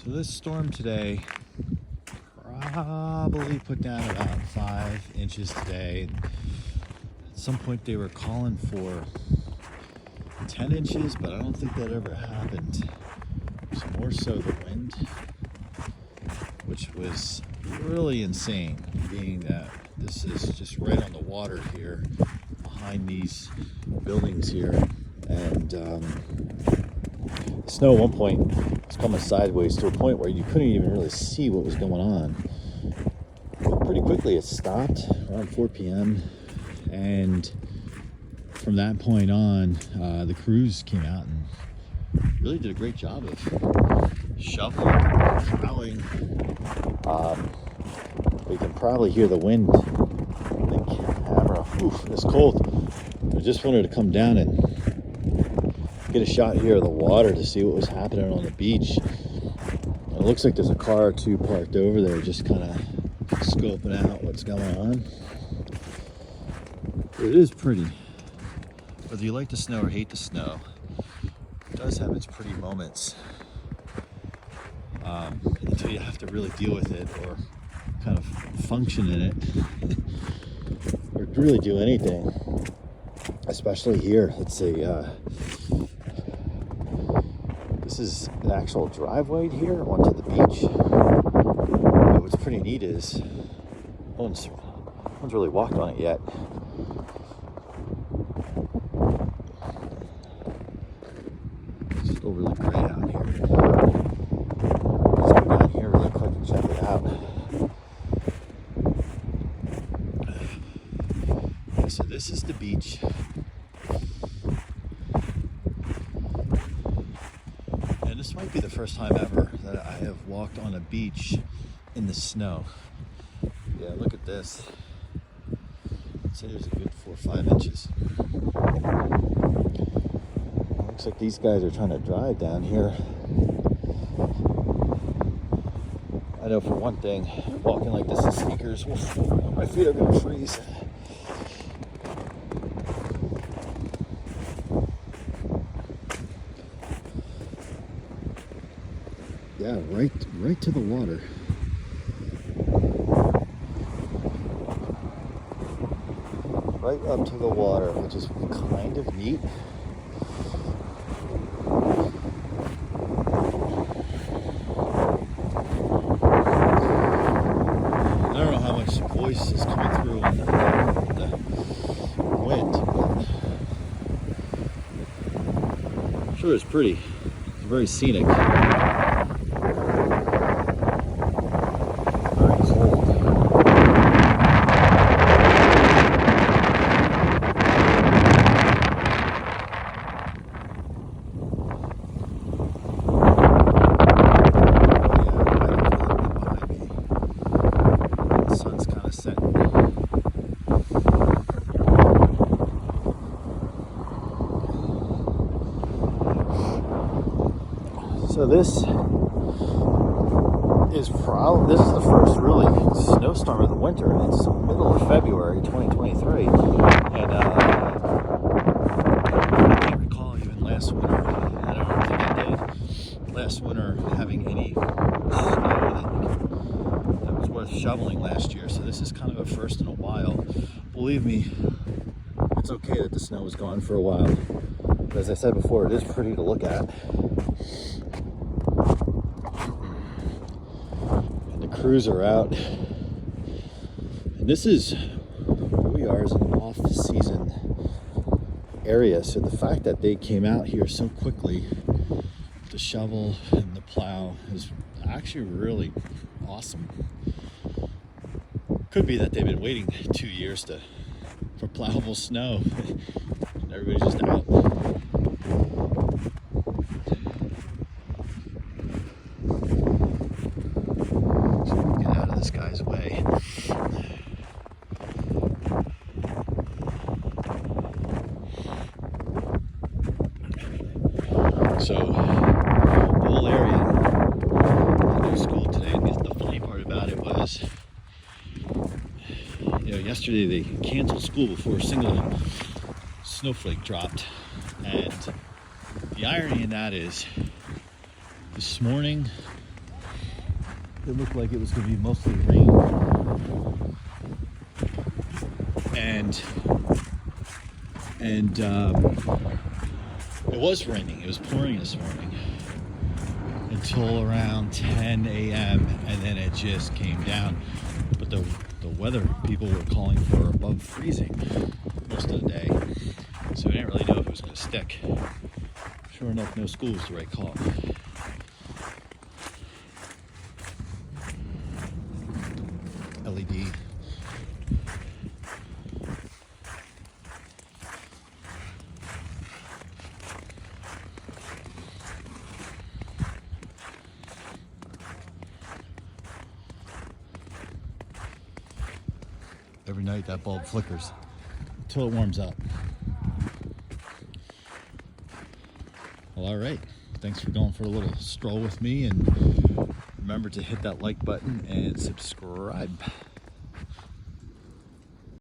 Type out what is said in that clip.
So this storm today probably put down about 5 inches today. At some point they were calling for 10 inches, but I don't think that ever happened. It was more so the wind, which was really insane, being that this is just right on the water here behind these buildings here. And snow at one point was coming sideways to a point where you couldn't even really see what was going on. But pretty quickly it stopped around 4 p.m. and from that point on, the crews came out and really did a great job of shoveling, plowing. We can probably hear the wind in the camera. Oof, it's cold. I just wanted to come down and get a shot here of the water to see what was happening on the beach. It looks like there's a car or two parked over there, just kind of scoping out what's going on. It is pretty. Whether you like the snow or hate the snow, it does have its pretty moments. Until you have to really deal with it or kind of function in it or really do anything. Especially here, it's this is an actual driveway here onto the beach. But what's pretty neat is no one's really walked on it yet. It's still really gray out here. Let's go down here really quick and check it out. So this is the beach. And this might be the first time ever that I have walked on a beach in the snow. Yeah, look at this. I'd say there's a good 4 or 5 inches. Looks like these guys are trying to drive down here. I know for one thing, walking like this in sneakers, my feet are gonna freeze. Yeah, right to the water. Right up to the water, which is kind of neat. I don't know how much voice is coming through on the wind, but I'm sure it's pretty. It's very scenic. So this is the first really snowstorm of the winter. It's the middle of February 2023, and I can't recall even last winter. I don't think I did last winter having any snow that was worth shoveling last year. So this is kind of a first in a while. Believe me, it's okay that the snow is gone for a while. But as I said before, it is pretty to look at. Crews are out, and this is where we are, is an off-season area. So the fact that they came out here so quickly to shovel and the plow is actually really awesome. Could be that they've been waiting 2 years for plowable snow. Everybody's just out. Way. So the whole area, the new school today, the funny part about it was, yesterday they canceled school before a single snowflake dropped, and the irony in that is this morning it looked like it was going to be mostly rain. And it was raining. It was pouring this morning until around 10 a.m. and then it just came down. But the weather people were calling for above freezing most of the day, so we didn't really know if it was going to stick. Sure enough, no school was the right call. LED. Every night that bulb flickers until it warms up. Well, all right. Thanks for going for a little stroll with me, and remember to hit that like button and subscribe.